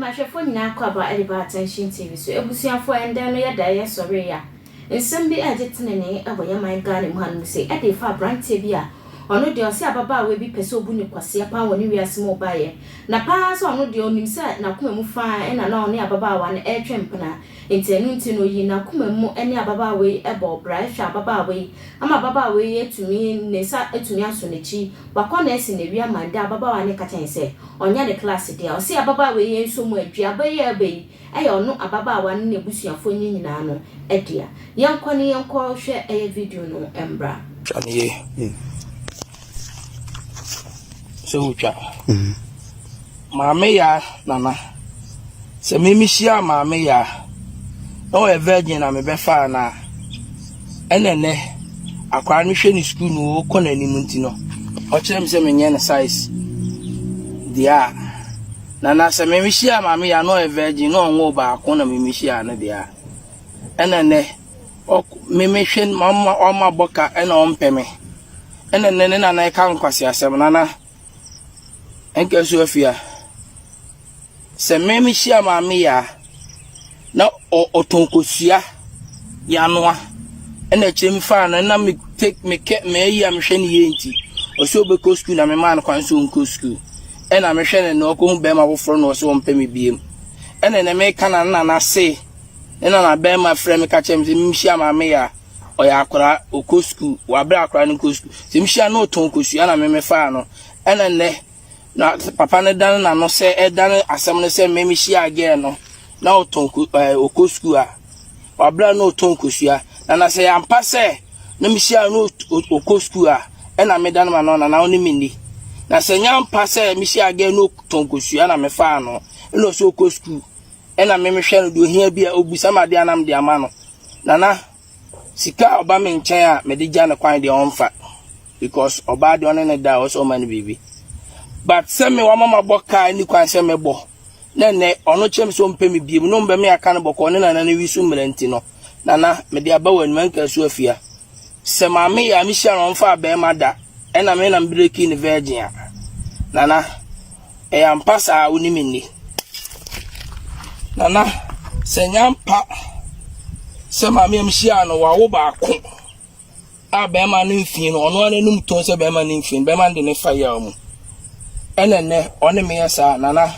mahwefo nyina kwaba ediba attention TV so ebusuafo enda no yeda ye sori ya nsem bi ajetenene aboyaman Ghana mu hanu se ede fa brantie bi a ono de osi ababa we bi pese obu ni kwase pa woni wiase mo baye na pa so ono de onim se na kuma mu fa na na ono ababa wa na etwempena ntenu ntino yi na kuma mu ene ababa we ebo bra hwa ababa we ama ababa we etumi nesa etumi aso nechi wakọ na esi na wi amanda ababa wa ne ka chen se onya de class dia osi ababa we ye nso mu adua baye abai aye ono ababa wa ne busuafo nyina no edia yankọ ne yankọ hwe eye video no embra chaniye so ucha maame ya nana se mimi hia maame ya no e virgin na me be fa na enene akwa no hwe ni school no ko na nimu nti no o kire me se menye ne size dia nana se mimi hia maame ya no e virgin no onwo ba ko na mimi hia na dia enene o mimi hwe mama o ma boka ena o mpeme enene na na ka nkwasi asem nana enke so afia se memi hia maame ya na otonkosua ya noa ena chemi fa na me take me yi am hwe ne yenti o so be ko school na me man kwan so nko school ena me hwe ne no ko hu be ma boforo no so mpemi biem ena ne me kana na se ena na be ma frɛ me ka chem se memi hia maame ya o ya akora o ko school wa bra akora no ko school se memi hia na otonkosua na me fa no ena ne na papa ne dan na no se edan asem no se memi hia again no na otonku okosku a wabra no otonkosua na se yampa se na mi hia no okosku a na me dan ma no na oni mini na se nyampa se mi hia again no otonkosua na me fa no no so okosku na me hwe no do hia bia obusa ma de anam de ama no na sika oba me nchen a me de gya ne kwan de onfa because oba de one ne da o so mani bibi. But send me one mama boka ni kwan se me bo ne ono chem so mpemi biem no mbe me aka ne boko ne na wi su mmerenti no nana me de aba wanu anka su afia se maame ya mi hia no mfa ba ma da e na me na breaki ni virgin a nana e ampa sa oni minni nana se nyampa se maame mi hia no wa wo ba ko a ba ma no mfin no ono anum ton se ba ma no mfin ba ma de ne fa ya mu enene one me yasa nana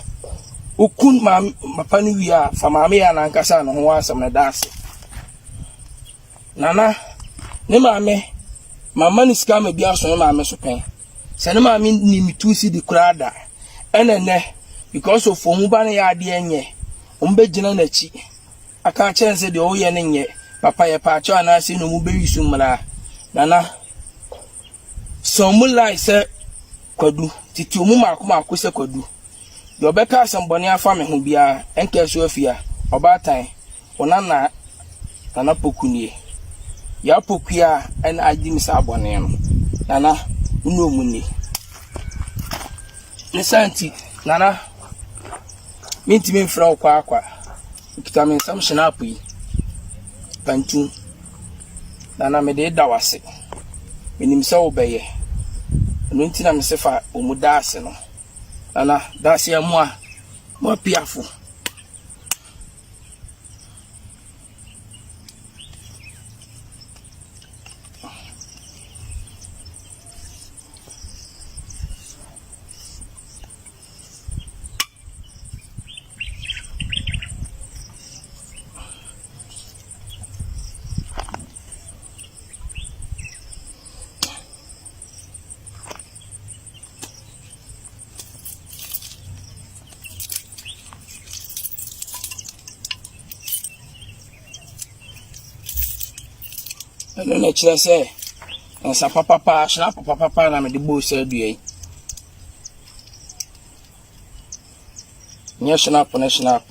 ukun mapa ni wi a fa maame ya na nkasa no ho asem na dase nana ne mama ni ska me bia so maame so pen se ne maame ni mitusi di kurada enene because of omu ba ne ya ade enye ombe gina na chi aka chense de o ye ne nye papa ye pa cho na se no mu be wisu mra nana so mu lai se kwadu titi omu mako se kwadu yo beka asamboni afa me ho bia enke so afia obatan onana nana pokunie ya pokuya en adi misa abone no nana unu omuni ne santi nana minti min fra kwa kita min sam Schnapp yi pantu nana me de dawase minim se obeye no ntina me sefa omudase no ana dase ya mo piafo no chira se nsa papa Schnapp papa na me de bo se aduai nya Schnapp na Schnapp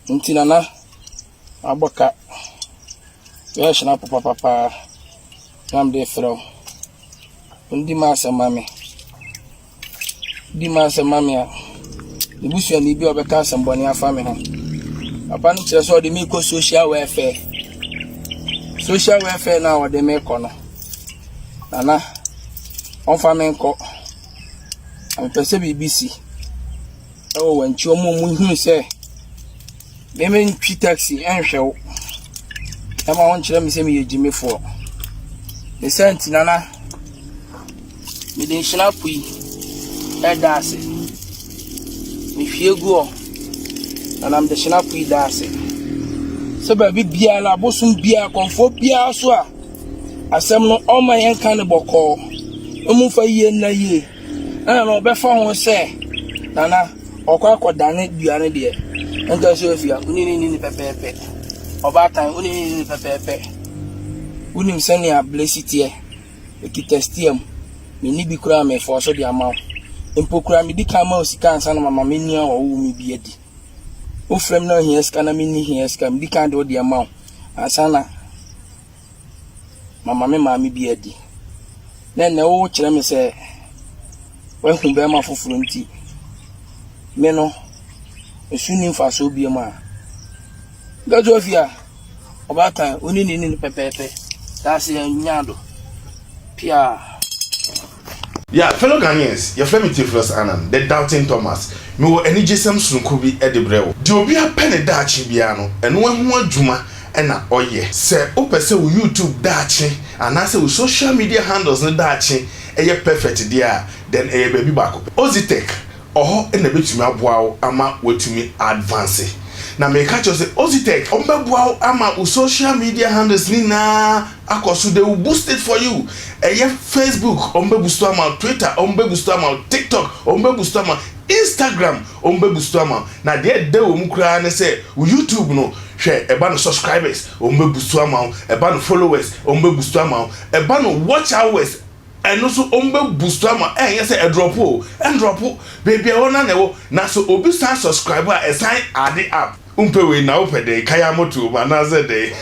ntina na aboka ya Schnapp papa nam de fro ndi ma se mame a de busu ni bi obeka samboni afa me ho papa no chira so de mi ko social welfare na wa de me kono nana on fa me nko am pese BBC oh when chomo mu say me twi taxi enhwe wo e ma won kire me say me yejime for the sent nana me den Schnapp yi e daase me hwie gu nana me de Schnapp yi daase so ba bi bia la bosum bia konfo bia so a asem no o ma yen kan boko omu fa yie na yie ana no be fa ho se nana okwa akodane duane de enta so afia unini pepepe oba tan unini pepepe unim sani a blessity e testiam me ni bi kura me for so de amaw empo kura me di kama osika ansa na mama me ni a wo mi bi adi o frem na hia ska na me ni hia ska me di kan de amaw ansa na mama me ma me bi adi na wo kire me se wan hu be ma foforo nti me no esuni mfa so bi ma gajo afia obata unini pepepe that's nyado pia. Yeah, fellow Ghanaians, your friend Tvgh Anan, the doubting Thomas. Me wo any jesam sunko bi e de brewo. Di obi a pen daachi bia no, eno ho adwuma e na oye. Se o pese wo YouTube daachi, anase wo social media handles no daachi, eye perfect dia, then eye baby bako. Ozitech, oho e na betumi aboa ama wetumi advance. Na me catch you say Ozitech ombeboa ama wo social media handles ni na akoso they will boost it for you. Facebook ombebusto ama Twitter ombebusto ama TikTok ombebusto ama Instagram ombebusto ama na de wo mukura ne say YouTube no hwe eba no subscribers ombebusto ama eba no followers ombebusto ama eba no watch hours and also ombebusto ama yes e drop baby e wona na wo na so obi san subscriber e sign add up umpewe na opede kaya moto ba na ze de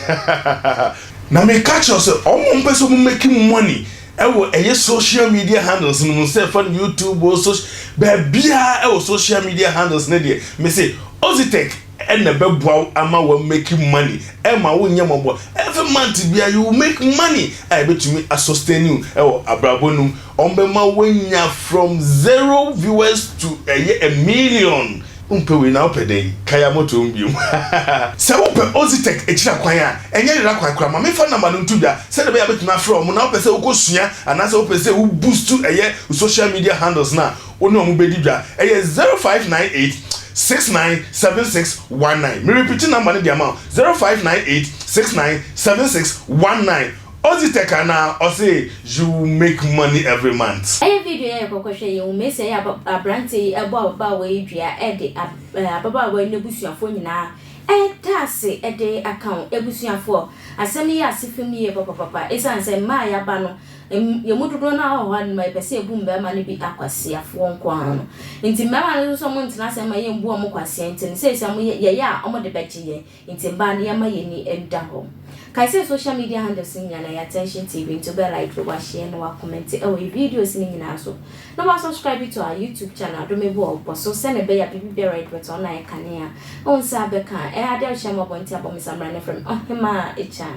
na me catch us omo mpeso mu making money ewo eye social media handles no say for YouTube or social bebia ewo social media handles na de me say Ozitech and the beboa ama we making money e ma wo nyambo every month bia you make money I bet me a sustain you ewo abrabonum ombe ma wenya from 0 viewers to a million umpewe na opede kaya moto mbium se wope Ozitech echira kwan a enye rira kwan kra ma me fa number no ntubia se de be abetuna from na opese ukosua anase opese u boost eye social media handles na oni omu bedi dwa eye 0598 697619 me repeat number ni the amount 0598 697619 Ozitech na or say you make money every month. Every video e kokoshe ye me say abranti ebo ababa we dua e de ababa we nebusuafo nyina e tase e de account ebusuafo asem ye asefem ye papa esan say ma ya ba no ye mudodo na ho han ma pese ebu mba ma ne bi akwasiafo nko ano nti mba no so mo ntina say ma ye mbu o mo kwasia nti say say ye ya o mo de beche ye nti mba ne ya ma ye ni enda ho kai say social media handles nyana ya attention TV to be like to share no comment e we videos ni nyina so no wa subscribe to our YouTube channel do me bo so send be ya bibi right but on na e kanea on sa be kan e ade o shema bonti abomisamra ne from ohima echa